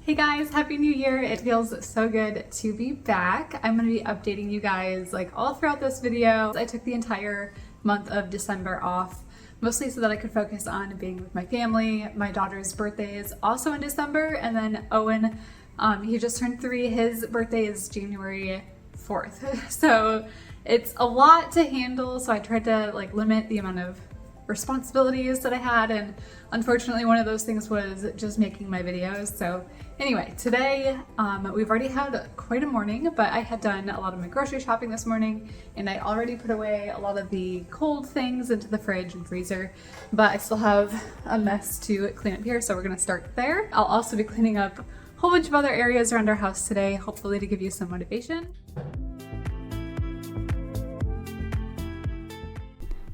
Hey guys, Happy New Year. It feels so good to be back. I'm going to be updating you guys like all throughout this video. I took the entire month of December off, mostly so that I could focus on being with my family. My daughter's birthday is also in December, and then Owen, he just turned 3. His birthday is January 4th. So it's a lot to handle, so I tried to like limit the amount of responsibilities that I had, and unfortunately one of those things was just making my videos. So anyway, today we've already had quite a morning, but I had done a lot of my grocery shopping this morning, and I already put away a lot of the cold things into the fridge and freezer, but I still have a mess to clean up here, so we're gonna start there. I'll also be cleaning up a whole bunch of other areas around our house today, hopefully to give you some motivation.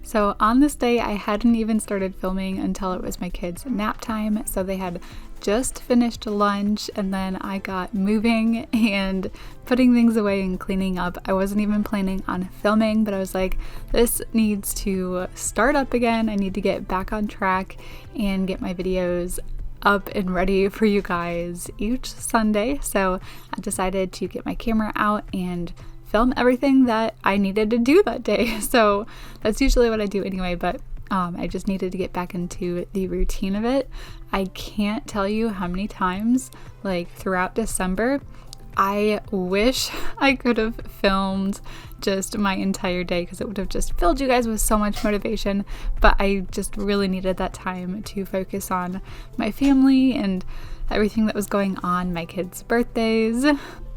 So on this day, I hadn't even started filming until it was my kids' nap time. So they had just finished lunch, and then I got moving and putting things away and cleaning up. I wasn't even planning on filming, but I was like, this needs to start up again. I need to get back on track and get my videos up and ready for you guys each Sunday. So I decided to get my camera out and film everything that I needed to do that day. So that's usually what I do anyway, but I just needed to get back into the routine of it. I can't tell you how many times, like throughout December, I wish I could have filmed just my entire day, because it would have just filled you guys with so much motivation, but I just really needed that time to focus on my family and everything that was going on, my kids' birthdays.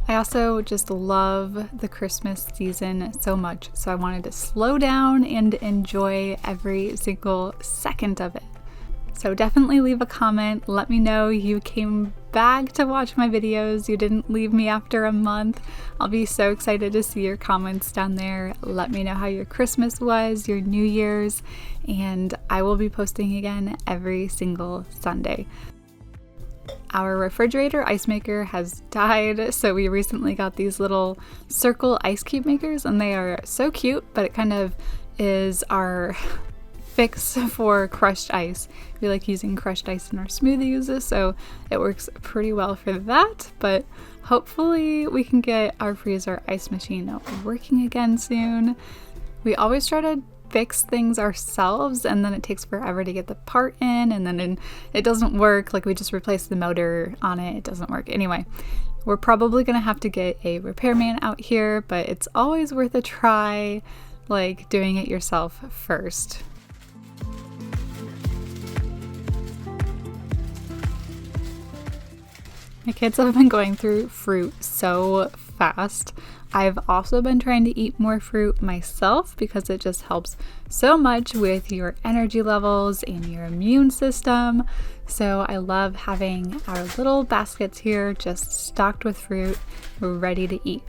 I also just love the Christmas season so much, so I wanted to slow down and enjoy every single second of it. So definitely leave a comment. Let me know you came back to watch my videos. You didn't leave me after a month. I'll be so excited to see your comments down there. Let me know how your Christmas was, your New Year's, and I will be posting again every single Sunday. Our refrigerator ice maker has died, so we recently got these little circle ice cube makers, and they are so cute, but it kind of is our fix for crushed ice. We like using crushed ice in our smoothies, so it works pretty well for that, but hopefully we can get our freezer ice machine working again soon. We always try to fix things ourselves, and then it takes forever to get the part in, and then it doesn't work. Like, we just replaced the motor on it, it doesn't work. Anyway, we're probably gonna have to get a repairman out here, but it's always worth a try, like doing it yourself first. My kids have been going through fruit so fast. I've also been trying to eat more fruit myself, because it just helps so much with your energy levels and your immune system. So I love having our little baskets here just stocked with fruit, ready to eat.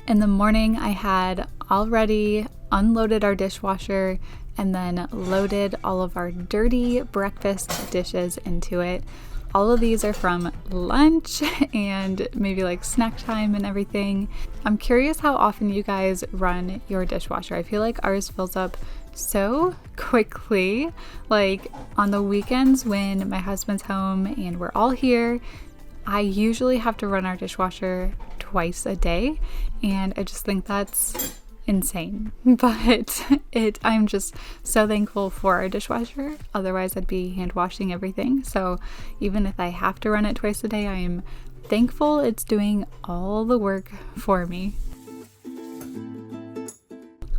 In the morning, I had already unloaded our dishwasher and then loaded all of our dirty breakfast dishes into it. All of these are from lunch and maybe like snack time and everything. I'm curious how often you guys run your dishwasher. I feel like ours fills up so quickly. Like on the weekends when my husband's home and we're all here, I usually have to run our dishwasher twice a day, and I just think that's insane. But I'm just so thankful for our dishwasher. Otherwise I'd be hand washing everything. So even if I have to run it twice a day, I am thankful it's doing all the work for me.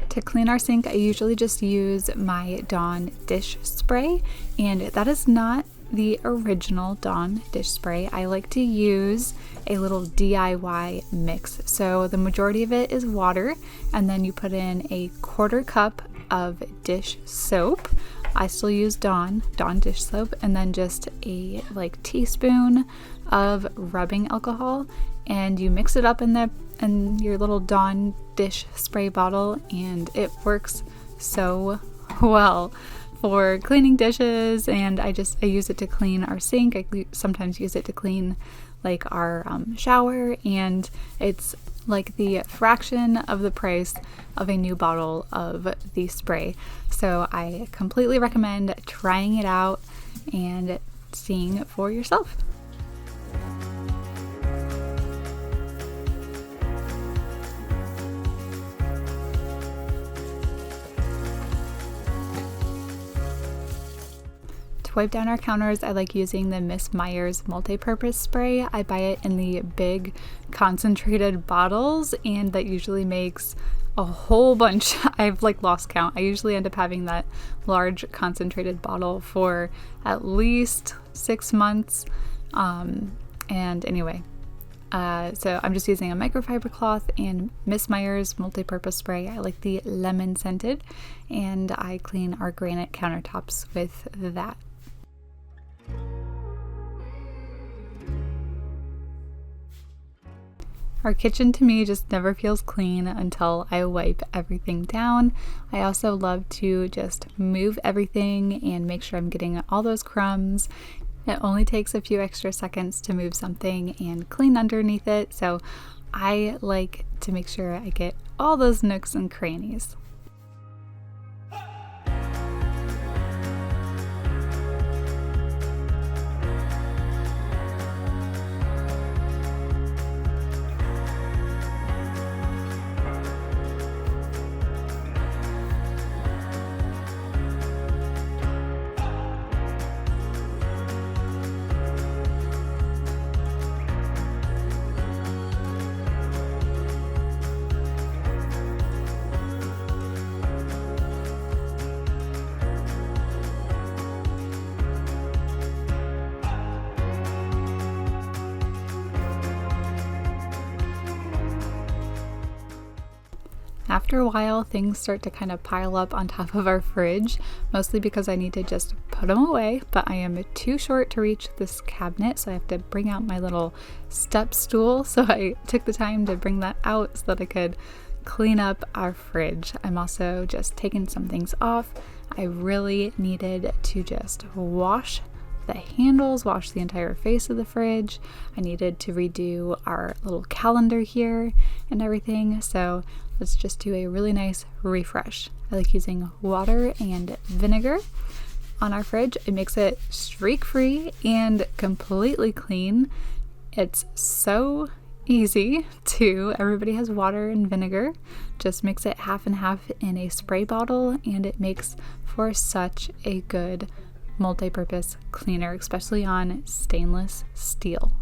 To clean our sink, I usually just use my Dawn dish spray, and that is not the original Dawn dish spray. I like to use a little DIY mix. So the majority of it is water, and then you put in a 1/4 cup of dish soap. I still use Dawn dish soap, and then just a teaspoon of rubbing alcohol, and you mix it up in your little Dawn dish spray bottle, and it works so well for cleaning dishes. And I use it to clean our sink. I sometimes use it to clean like our shower, and it's like the fraction of the price of a new bottle of the spray. So I completely recommend trying it out and seeing for yourself. To wipe down our counters, I like using the Miss Meyer's multi-purpose spray. I buy it in the big concentrated bottles, and that usually makes a whole bunch. I've like lost count. I usually end up having that large concentrated bottle for at least 6 months. And anyway, so I'm just using a microfiber cloth and Miss Meyer's multi-purpose spray. I like the lemon scented, and I clean our granite countertops with that. Our kitchen to me just never feels clean until I wipe everything down. I also love to just move everything and make sure I'm getting all those crumbs. It only takes a few extra seconds to move something and clean underneath it, so I like to make sure I get all those nooks and crannies. After a while, things start to kind of pile up on top of our fridge, mostly because I need to just put them away, but I am too short to reach this cabinet, so I have to bring out my little step stool. So I took the time to bring that out so that I could clean up our fridge. I'm also just taking some things off. I really needed to just wash the handles, wash the entire face of the fridge. I needed to redo our little calendar here and everything, so let's just do a really nice refresh. I like using water and vinegar on our fridge. It makes it streak-free and completely clean. It's so easy too. Everybody has water and vinegar. Just mix it half and half in a spray bottle, and it makes for such a good multi-purpose cleaner, especially on stainless steel.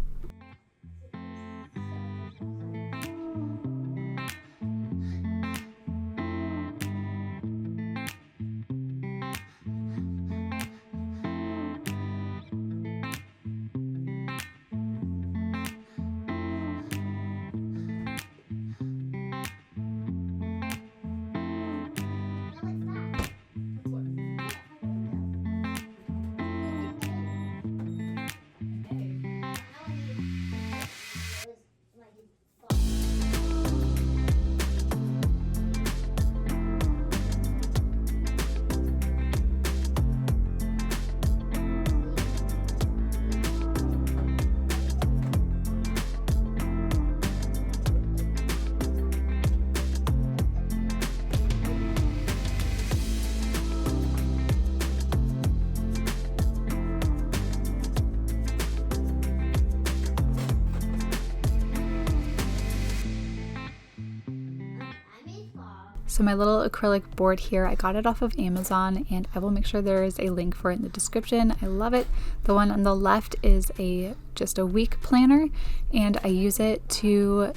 So my little acrylic board here, I got it off of Amazon, and I will make sure there is a link for it in the description. I love it. The one on the left is just a week planner, and I use it to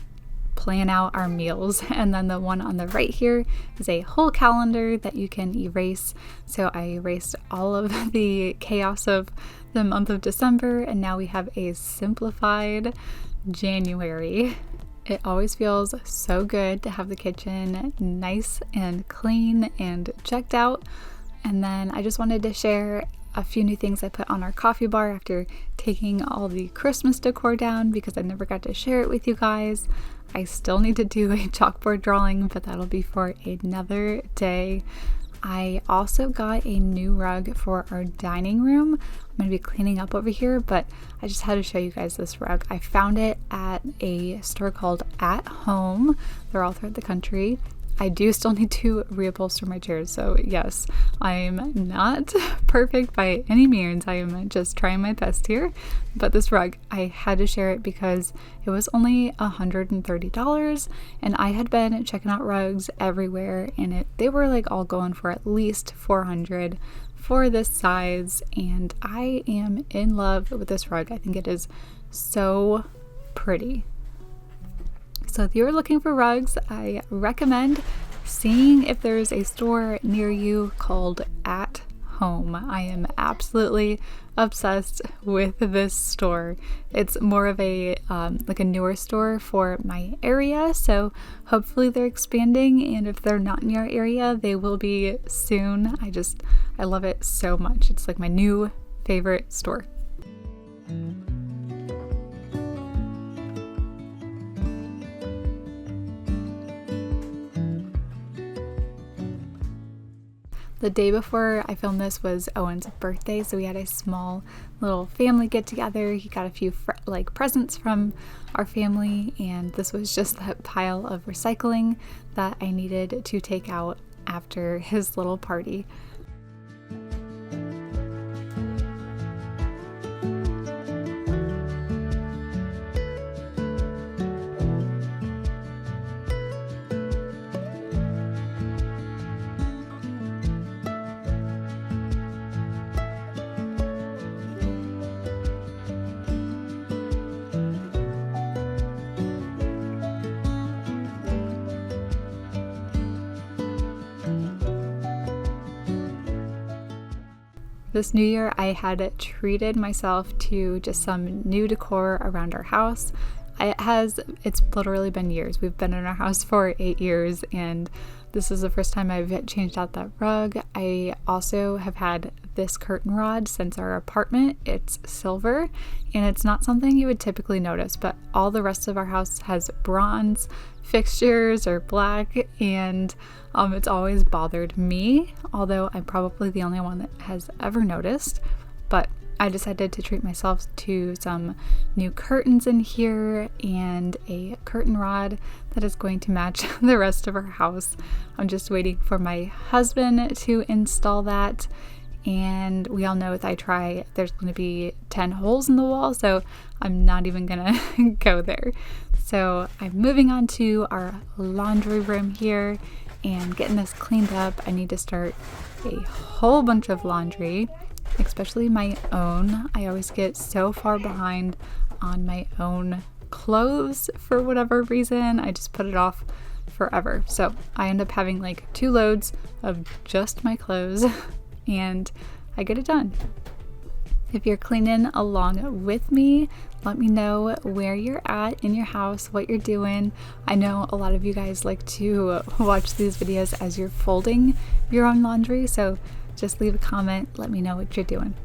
plan out our meals. And then the one on the right here is a whole calendar that you can erase. So I erased all of the chaos of the month of December, and now we have a simplified January. It always feels so good to have the kitchen nice and clean and checked out. And then I just wanted to share a few new things I put on our coffee bar after taking all the Christmas decor down, because I never got to share it with you guys. I still need to do a chalkboard drawing, but that'll be for another day. I also got a new rug for our dining room. I'm going to be cleaning up over here, but I just had to show you guys this rug. I found it at a store called At Home. They're all throughout the country. I do still need to reupholster my chairs, so yes, I'm not perfect by any means. I am just trying my best here. But this rug, I had to share it because it was only $130, and I had been checking out rugs everywhere, and they were like all going for at least $400 for this size, and I am in love with this rug. I think it is so pretty. So if you're looking for rugs, I recommend seeing if there's a store near you called At Home. I am absolutely obsessed with this store. It's more of a like a newer store for my area, so hopefully they're expanding, and if they're not in your area, they will be soon. I love it so much. It's like my new favorite store. The day before I filmed this was Owen's birthday, so we had a small little family get together. He got a few presents from our family, and this was just that pile of recycling that I needed to take out after his little party. This new year, I had treated myself to just some new decor around our house. It's literally been years. We've been in our house for 8 years, and this is the first time I've changed out that rug. I also have had this curtain rod since our apartment. It's silver, and it's not something you would typically notice, but all the rest of our house has bronze fixtures or black, and it's always bothered me, although I'm probably the only one that has ever noticed. But I decided to treat myself to some new curtains in here and a curtain rod that is going to match the rest of our house. I'm just waiting for my husband to install that, and we all know if I try, there's going to be 10 holes in the wall, so I'm not even gonna go there. So I'm moving on to our laundry room here and getting this cleaned up. I need to start a whole bunch of laundry, especially my own. I always get so far behind on my own clothes for whatever reason. I just put it off forever. So I end up having like 2 loads of just my clothes and I get it done. If you're cleaning along with me, let me know where you're at in your house, what you're doing. I know a lot of you guys like to watch these videos as you're folding your own laundry, so just leave a comment, let me know what you're doing.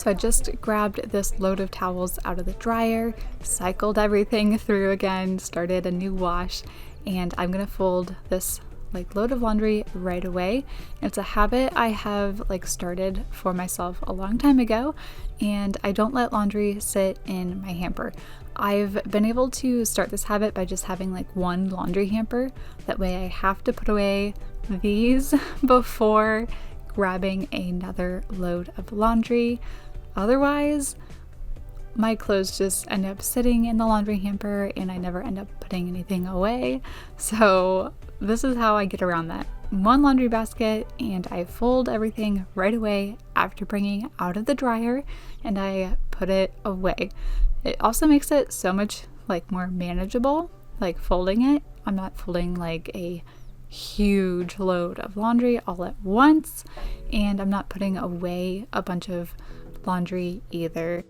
So I just grabbed this load of towels out of the dryer, cycled everything through again, started a new wash, and I'm gonna fold this load of laundry right away. It's a habit I have started for myself a long time ago, and I don't let laundry sit in my hamper. I've been able to start this habit by just having one laundry hamper. That way I have to put away these before grabbing another load of laundry. Otherwise, my clothes just end up sitting in the laundry hamper and I never end up putting anything away. So this is how I get around that. One laundry basket, and I fold everything right away after bringing it out of the dryer, and I put it away. It also makes it so much more manageable, folding it. I'm not folding a huge load of laundry all at once, and I'm not putting away a bunch of laundry either.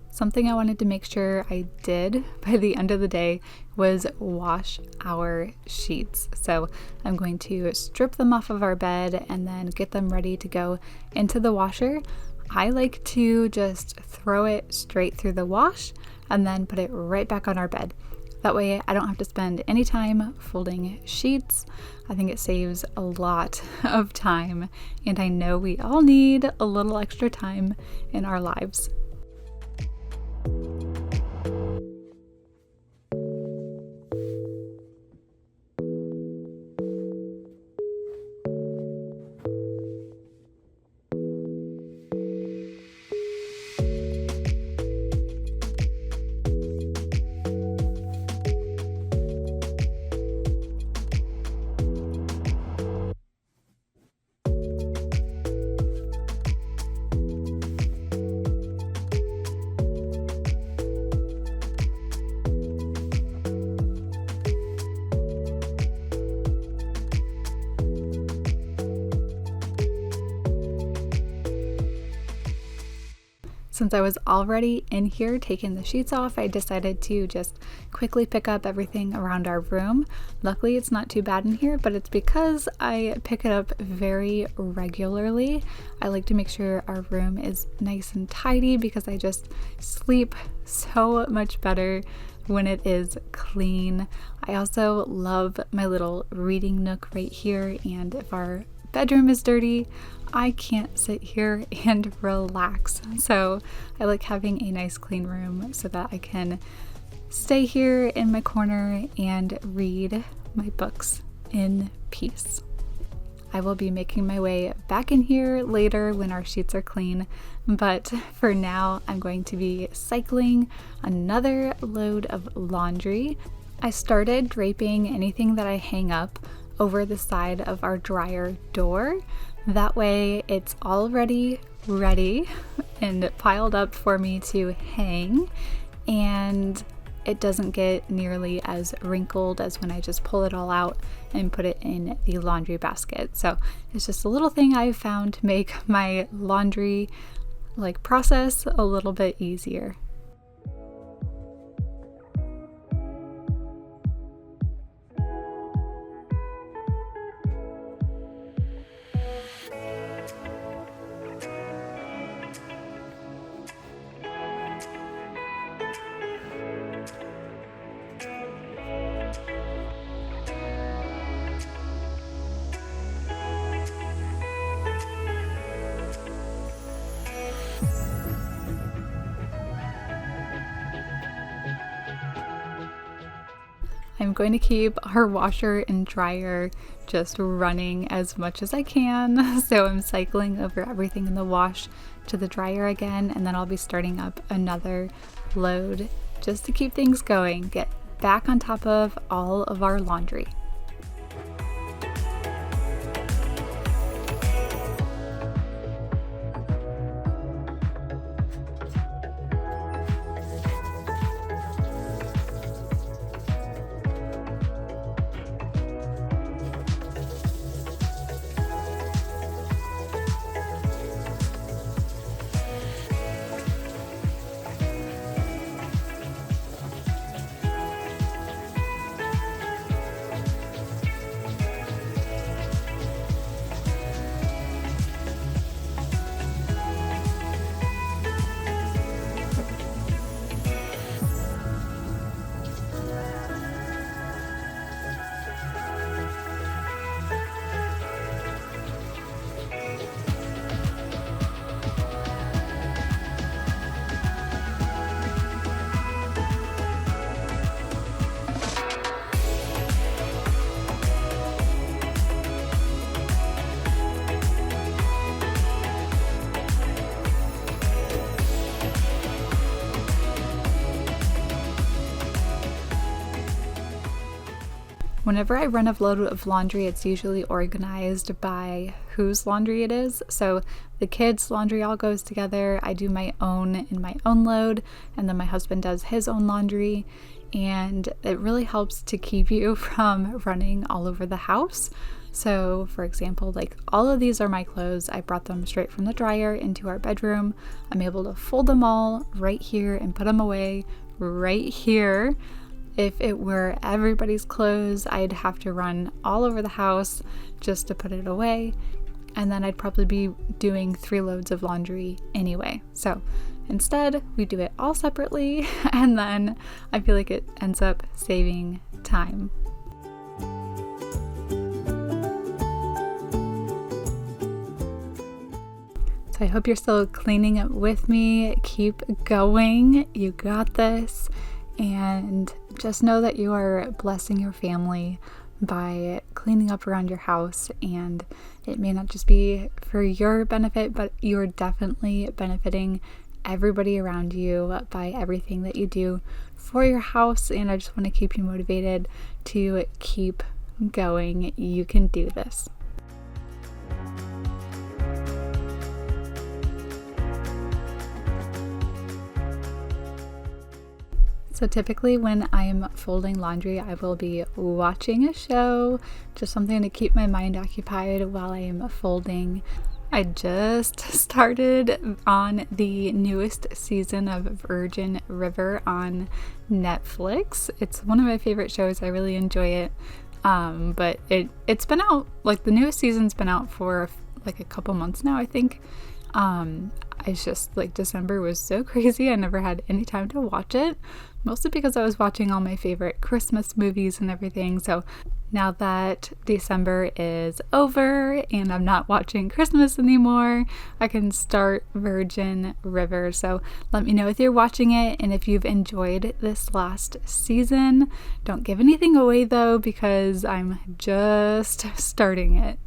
Something I wanted to make sure I did by the end of the day was wash our sheets. So I'm going to strip them off of our bed and then get them ready to go into the washer. I like to just throw it straight through the wash and then put it right back on our bed. That way I don't have to spend any time folding sheets. I think it saves a lot of time, and I know we all need a little extra time in our lives. Since I was already in here taking the sheets off, I decided to just quickly pick up everything around our room. Luckily, it's not too bad in here, but it's because I pick it up very regularly. I like to make sure our room is nice and tidy because I just sleep so much better when it is clean. I also love my little reading nook right here, and if our bedroom is dirty, I can't sit here and relax. So I like having a nice clean room so that I can stay here in my corner and read my books in peace. I will be making my way back in here later when our sheets are clean, but for now I'm going to be cycling another load of laundry. I started draping anything that I hang up over the side of our dryer door. That way it's already ready and piled up for me to hang, and it doesn't get nearly as wrinkled as when I just pull it all out and put it in the laundry basket. So it's just a little thing I've found to make my laundry process a little bit easier. I'm going to keep our washer and dryer just running as much as I can. So I'm cycling over everything in the wash to the dryer again, and then I'll be starting up another load just to keep things going, get back on top of all of our laundry. Whenever I run a load of laundry, it's usually organized by whose laundry it is. So the kids' laundry all goes together. I do my own in my own load, and then my husband does his own laundry. And it really helps to keep you from running all over the house. So for example, like all of these are my clothes. I brought them straight from the dryer into our bedroom. I'm able to fold them all right here and put them away right here. If it were everybody's clothes, I'd have to run all over the house just to put it away. And then I'd probably be doing 3 loads of laundry anyway. So instead, we do it all separately, and then I feel like it ends up saving time. So I hope you're still cleaning with me. Keep going. You got this. And just know that you are blessing your family by cleaning up around your house, and it may not just be for your benefit, but you're definitely benefiting everybody around you by everything that you do for your house. And I just want to keep you motivated to keep going. You can do this. So typically when I'm folding laundry, I will be watching a show, just something to keep my mind occupied while I am folding. I just started on the newest season of Virgin River on Netflix. It's one of my favorite shows. I really enjoy it. But it's been out, like the newest season's been out for like a couple months now, I think. It's just like December was so crazy. I never had any time to watch it, mostly because I was watching all my favorite Christmas movies and everything. So now that December is over and I'm not watching Christmas anymore, I can start Virgin River. So let me know if you're watching it and if you've enjoyed this last season. Don't give anything away though, because I'm just starting it.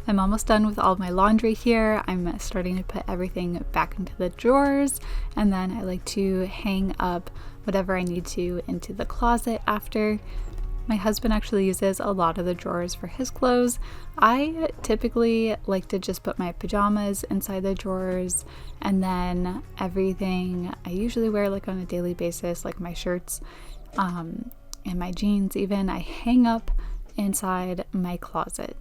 I'm almost done with all my laundry here. I'm starting to put everything back into the drawers, and then I like to hang up whatever I need to into the closet after. My husband actually uses a lot of the drawers for his clothes. I typically like to just put my pajamas inside the drawers, and then everything I usually wear like on a daily basis, like my shirts and my jeans even, I hang up inside my closet.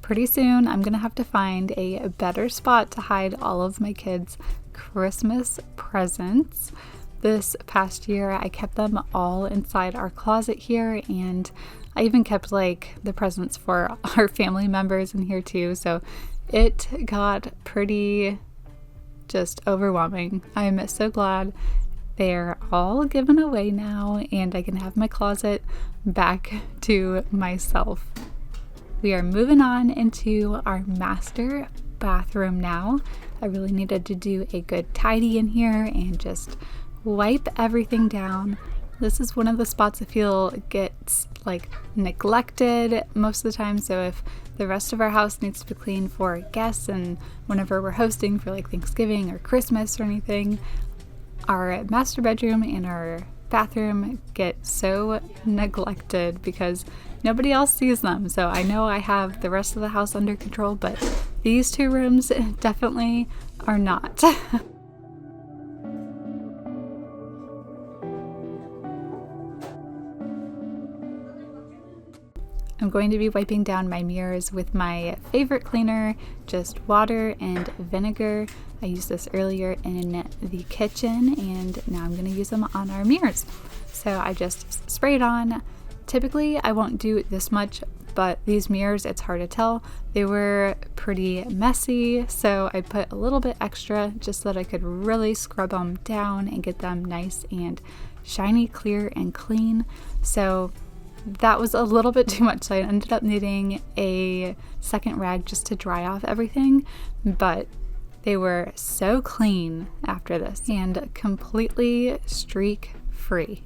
Pretty soon, I'm gonna have to find a better spot to hide all of my kids' Christmas presents. This past year, I kept them all inside our closet here, and I even kept like the presents for our family members in here too. So it got pretty just overwhelming. I'm so glad they're all given away now, and I can have my closet back to myself. We are moving on into our master bathroom now. I really needed to do a good tidy in here and just wipe everything down. This is one of the spots I feel gets like neglected most of the time. So if the rest of our house needs to be cleaned for guests and whenever we're hosting for like Thanksgiving or Christmas or anything, our master bedroom and our bathroom get so neglected because nobody else sees them. So I know I have the rest of the house under control, but these 2 rooms definitely are not. I'm going to be wiping down my mirrors with my favorite cleaner, just water and vinegar. I used this earlier in the kitchen, and now I'm going to use them on our mirrors. So I just spray it on. Typically, I won't do this much, but these mirrors, it's hard to tell. They were pretty messy, so I put a little bit extra just so that I could really scrub them down and get them nice and shiny, clear, and clean. So that was a little bit too much, so I ended up needing a second rag just to dry off everything, but they were so clean after this and completely streak free.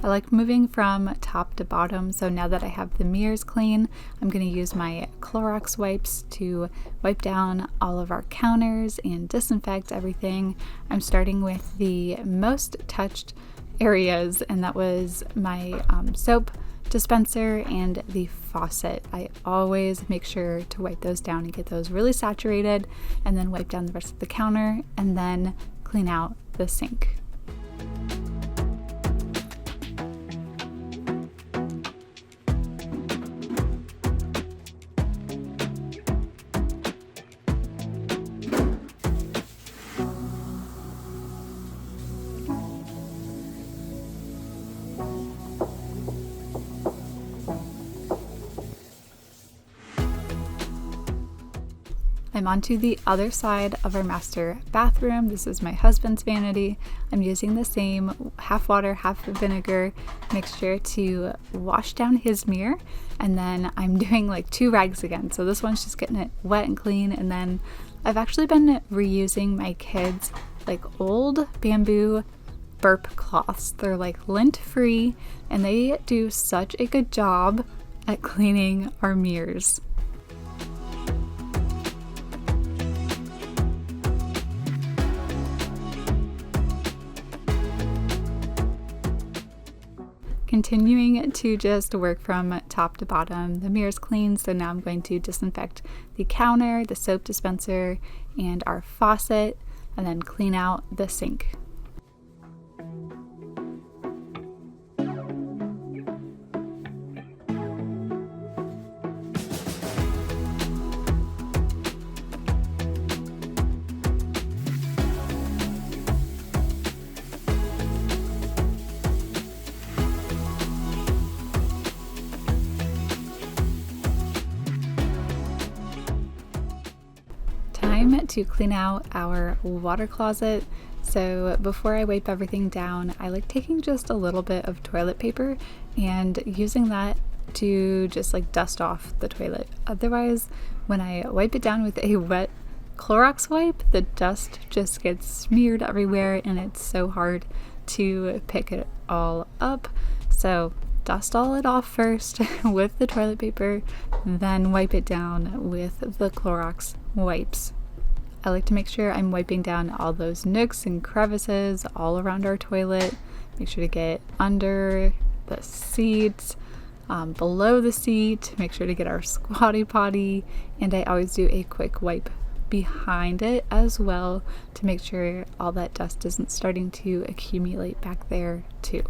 I like moving from top to bottom, so now that I have the mirrors clean, I'm going to use my Clorox wipes to wipe down all of our counters and disinfect everything. I'm starting with the most touched areas, and that was my soap dispenser and the faucet. I always make sure to wipe those down and get those really saturated, and then wipe down the rest of the counter, and then clean out the sink. I'm onto the other side of our master bathroom. This is my husband's vanity. I'm using the same half water, half vinegar mixture to wash down his mirror, and then I'm doing like 2 rags again. So this one's just getting it wet and clean, and then I've actually been reusing my kids' like old bamboo burp cloths. They're like lint free, and they do such a good job at cleaning our mirrors. Continuing to just work from top to bottom. The mirror's clean, so now I'm going to disinfect the counter, the soap dispenser, and our faucet, and then clean out the sink. To clean out our water closet. So before I wipe everything down, I like taking just a little bit of toilet paper and using that to just like dust off the toilet. Otherwise, when I wipe it down with a wet Clorox wipe, the dust just gets smeared everywhere and it's so hard to pick it all up. So dust all it off first with the toilet paper, then wipe it down with the Clorox wipes. I like to make sure I'm wiping down all those nooks and crevices all around our toilet. Make sure to get under the seats, below the seat, make sure to get our squatty potty, and I always do a quick wipe behind it as well to make sure all that dust isn't starting to accumulate back there too.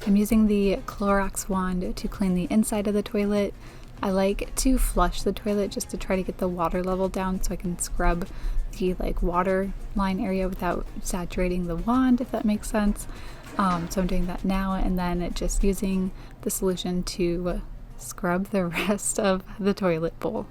I'm using the Clorox wand to clean the inside of the toilet. I like to flush the toilet just to try to get the water level down so I can scrub the like water line area without saturating the wand, if that makes sense. So I'm doing that now, and then just using the solution to scrub the rest of the toilet bowl.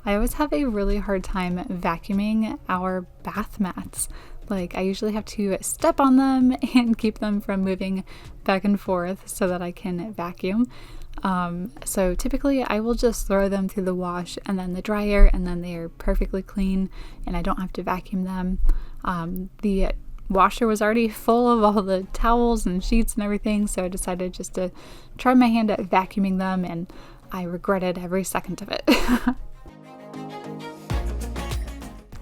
I always have a really hard time vacuuming our bath mats. Like, I usually have to step on them and keep them from moving back and forth so that I can vacuum. So typically I will just throw them through the wash and then the dryer, and then they are perfectly clean and I don't have to vacuum them. The washer was already full of all the towels and sheets and everything, so I decided just to try my hand at vacuuming them, and I regretted every second of it.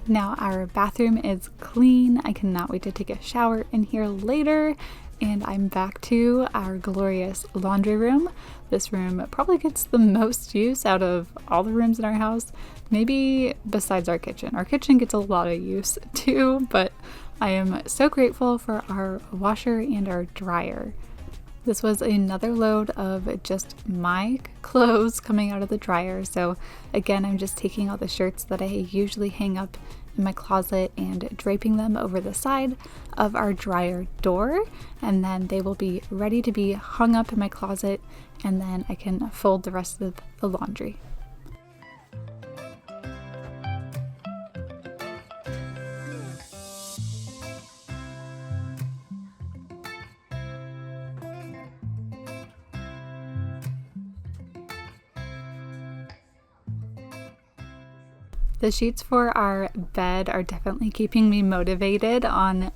Now our bathroom is clean. I cannot wait to take a shower in here later. And I'm back to our glorious laundry room. This room probably gets the most use out of all the rooms in our house, maybe besides our kitchen. Our kitchen gets a lot of use too, but I am so grateful for our washer and our dryer. This was another load of just my clothes coming out of the dryer. So again, I'm just taking all the shirts that I usually hang up in my closet and draping them over the side of our dryer door, and then they will be ready to be hung up in my closet, and then I can fold the rest of the laundry. The sheets for our bed are definitely keeping me motivated on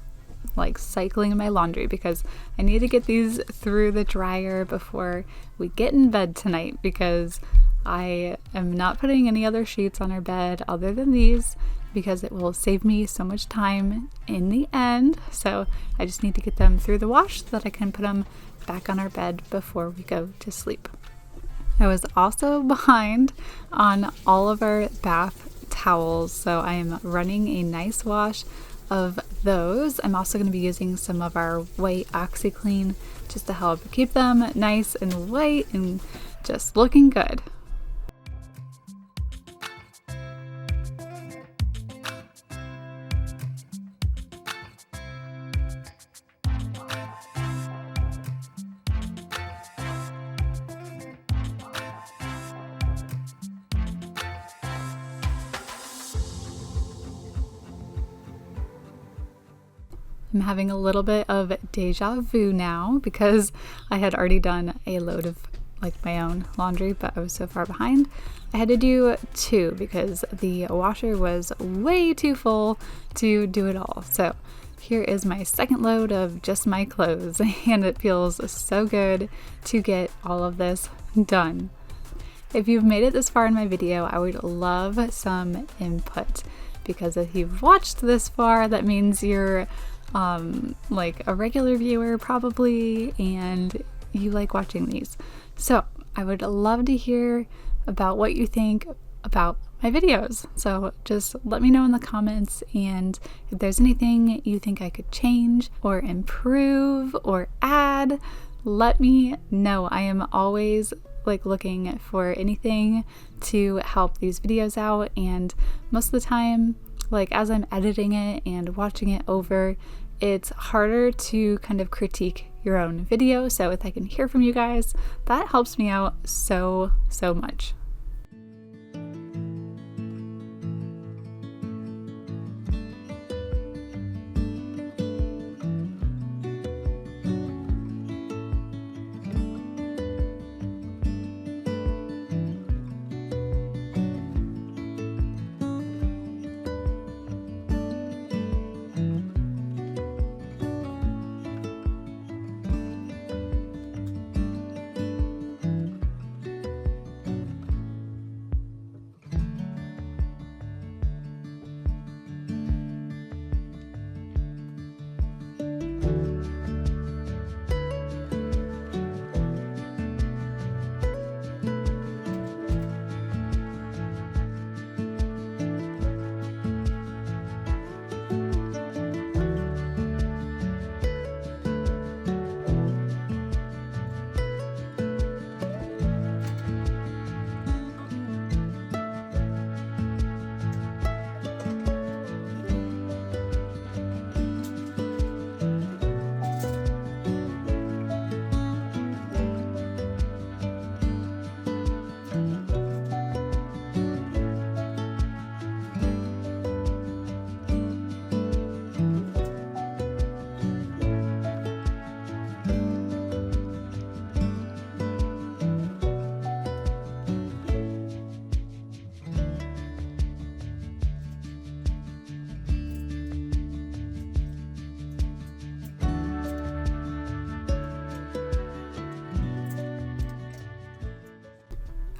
like cycling my laundry, because I need to get these through the dryer before we get in bed tonight, because I am not putting any other sheets on our bed other than these, because it will save me so much time in the end. So I just need to get them through the wash so that I can put them back on our bed before we go to sleep. I was also behind on all of our bath towels, so I am running a nice wash of those. I'm also going to be using some of our white OxiClean just to help keep them nice and white and just looking good. I'm having a little bit of deja vu now, because I had already done a load of like my own laundry, but I was so far behind. I had to do 2 because the washer was way too full to do it all. So here is my second load of just my clothes, and it feels so good to get all of this done. If you've made it this far in my video, I would love some input, because if you've watched this far, that means you're like a regular viewer probably, and you like watching these. So I would love to hear about what you think about my videos. So just let me know in the comments, and if there's anything you think I could change or improve or add, let me know. I am always like looking for anything to help these videos out, and most of the time, like as I'm editing it and watching it over, it's harder to kind of critique your own video. So if I can hear from you guys, that helps me out so much.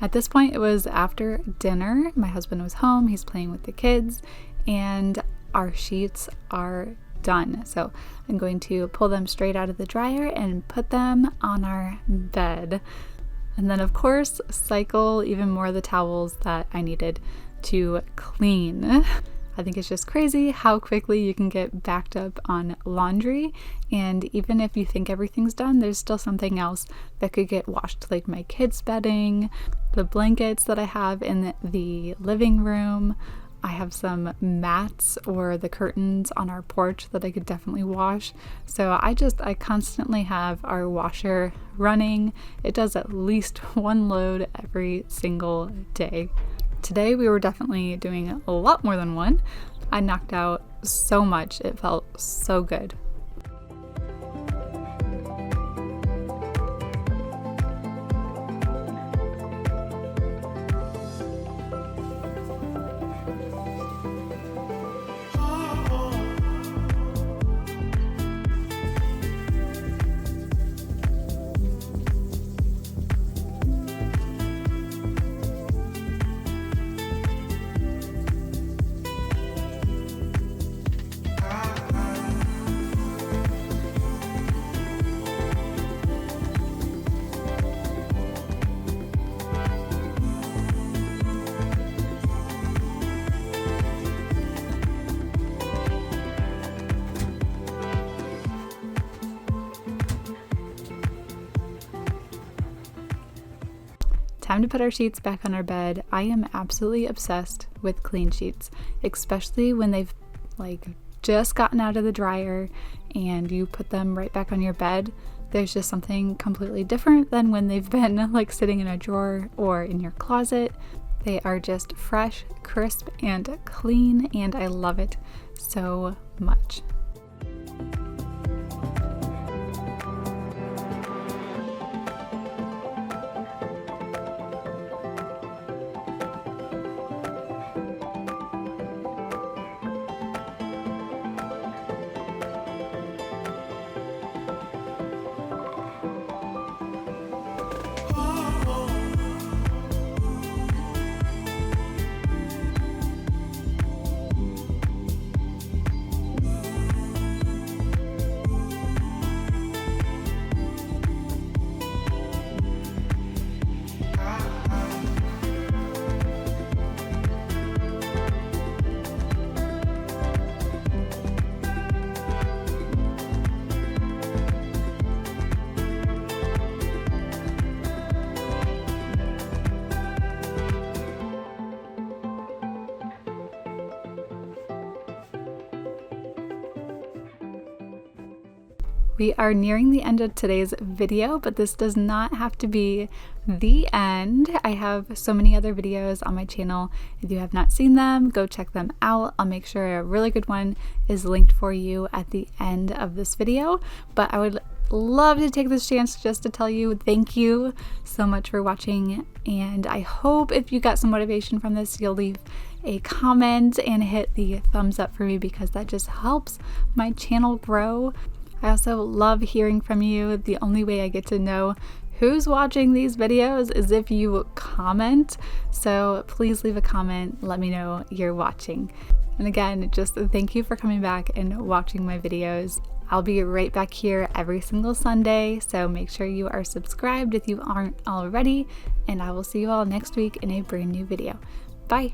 At this point, it was after dinner. My husband was home, he's playing with the kids, and our sheets are done. So I'm going to pull them straight out of the dryer and put them on our bed. And then of course, cycle even more of the towels that I needed to clean. I think it's just crazy how quickly you can get backed up on laundry, and even if you think everything's done, there's still something else that could get washed, like my kids' bedding, the blankets that I have in the living room. I have some mats or the curtains on our porch that I could definitely wash. So I constantly have our washer running. It does at least one load every single day. Today we were definitely doing a lot more than one. I knocked out so much. It felt so good. Time to put our sheets back on our bed. I am absolutely obsessed with clean sheets, especially when they've just gotten out of the dryer and you put them right back on your bed. There's just something completely different than when they've been sitting in a drawer or in your closet. They are just fresh, crisp, and clean, and I love it so much. We are nearing the end of today's video, but this does not have to be the end. I have so many other videos on my channel. If you have not seen them, go check them out. I'll make sure a really good one is linked for you at the end of this video. But I would love to take this chance just to tell you thank you so much for watching, and I hope if you got some motivation from this, you'll leave a comment and hit the thumbs up for me, because that just helps my channel grow. I also love hearing from you. The only way I get to know who's watching these videos is if you comment. So please leave a comment. Let me know you're watching. And again, just thank you for coming back and watching my videos. I'll be right back here every single Sunday. So make sure you are subscribed if you aren't already. And I will see you all next week in a brand new video. Bye.